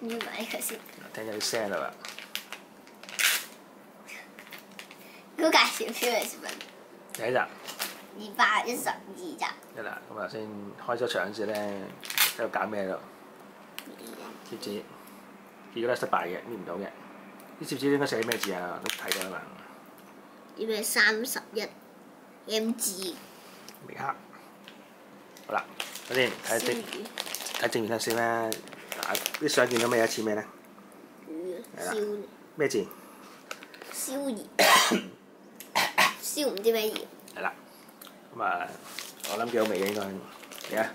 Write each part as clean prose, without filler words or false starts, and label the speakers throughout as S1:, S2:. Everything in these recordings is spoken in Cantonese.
S1: 要買佢先。
S2: 聽咗啲聲啦
S1: 估介紹篇嘅視頻。
S2: 第一集。
S1: 212集。
S2: 得啦，咁頭先開咗場嗰時咧，喺度揀咩咯？貼紙，結果都係失敗嘅，搣唔到嘅。啲貼紙應該寫咩字啊？都睇到啦嘛。
S1: 要咩31 mg？
S2: 未黑。好啦，首先睇正面睇先啦。啲相見到咩似咩咧？
S1: 燒
S2: 咩字？
S1: 燒鹽。燒唔知咩鹽。
S2: 係啦。咁啊，我諗幾好味嘅應該。嚟啊！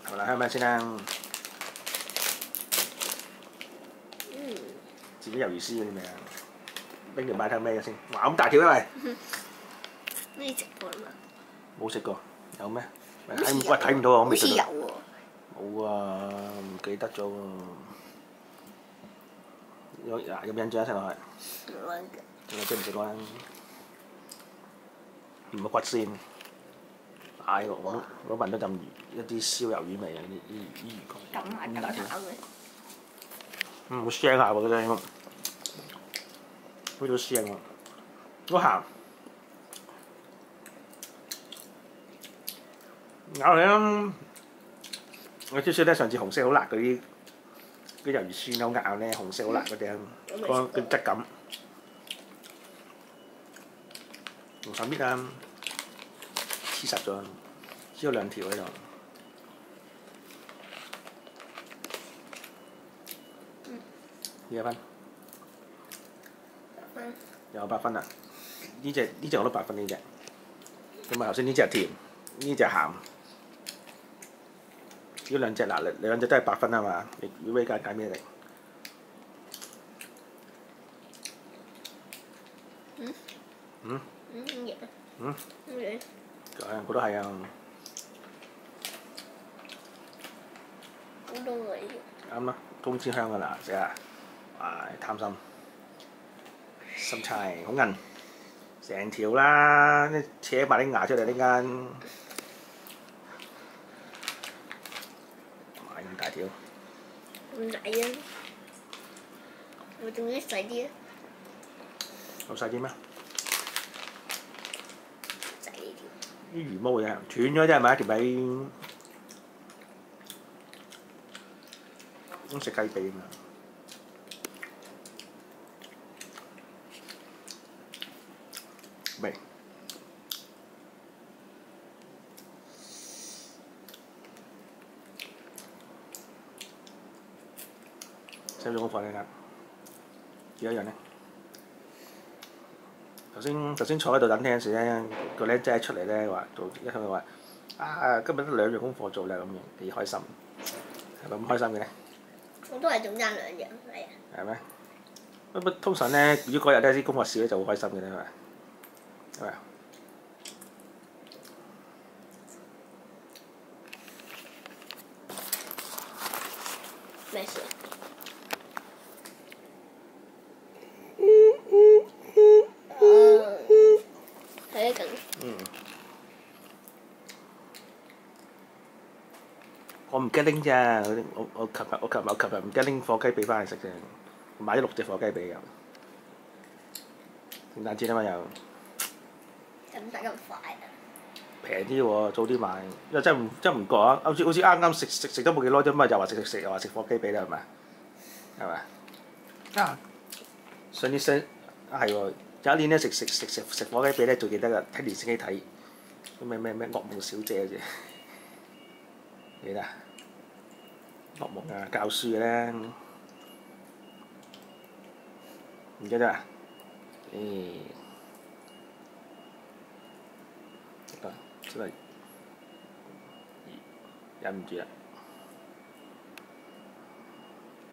S2: 好啦，香咩先啦？自己魷魚絲嗰啲咩啊？拎條買睇咩嘅先？哇！咁大條嘅喂！
S1: 呢食過啦嘛？
S2: 冇食過，有咩？睇唔到啊！我未食到。
S1: 好似有喎。
S2: 冇啊，唔記得咗喎。有印象一齊落去。
S1: 冇印象。
S2: 仲有識唔識講？唔好骨先。我聞到陣一啲燒魷魚味啊！啲魚乾。
S1: 咁大條嘅。
S2: 好腥下喎嗰陣，好似好腥喎，好鹹。咬嚟啦！我少少咧，上次紅色好辣嗰啲魷魚絲好咬咧，紅色好辣嗰啲，個質感。用手搣啊！黐實咗，黐咗2條喺度。幾多分？有8分啊！呢隻我都8分呢隻。咁啊頭先呢隻係甜，呢隻鹹。呢兩隻嗱，你兩隻都係8分啊嘛？你威揀咩嚟？我都係啊。
S1: 好多味。
S2: 啱啦，冬天香㗎啦，食啊！哇，貪心，心菜好韌，成條啦，扯埋啲牙出嚟呢間，哇咁大條，
S1: 咁大啊！我仲要細啲啊！
S2: 好細啲咩？
S1: 細呢條。
S2: 啲魚毛嘅斷咗真係咪一條尾？咁食雞髀嘛？味。使唔使功課呢？幾多樣呢？頭先坐喺度等聽嗰時咧，個僆仔出嚟咧話做一向話啊，今日得2樣功課做啦咁樣，幾開心，係咪咁開心嘅咧？
S1: 我都係仲爭2樣，係啊。
S2: 係咩？不通常咧，如果嗰日咧啲功課少咧就好開心嘅咧，係咪啊？
S1: 咩事？睇得緊。
S2: 我唔記得拎咋，我琴日唔記得拎火雞髀翻去食啫，買咗6隻火雞髀又。聖誕節啊嘛又。
S1: 咁得咁快啊？
S2: 平啲喎，早啲買，因為真唔覺啊！好似啱啱食咗冇幾耐啫嘛，又話食又話食火雞髀啦，係咪？係咪？啊！上年係喎，有一年咧食火雞髀咧，最記得㗎，睇電視機睇咩噩夢小姐嗰隻，記得噩夢啊，教書嘅咧，唔記得啊？真係忍唔住啦〜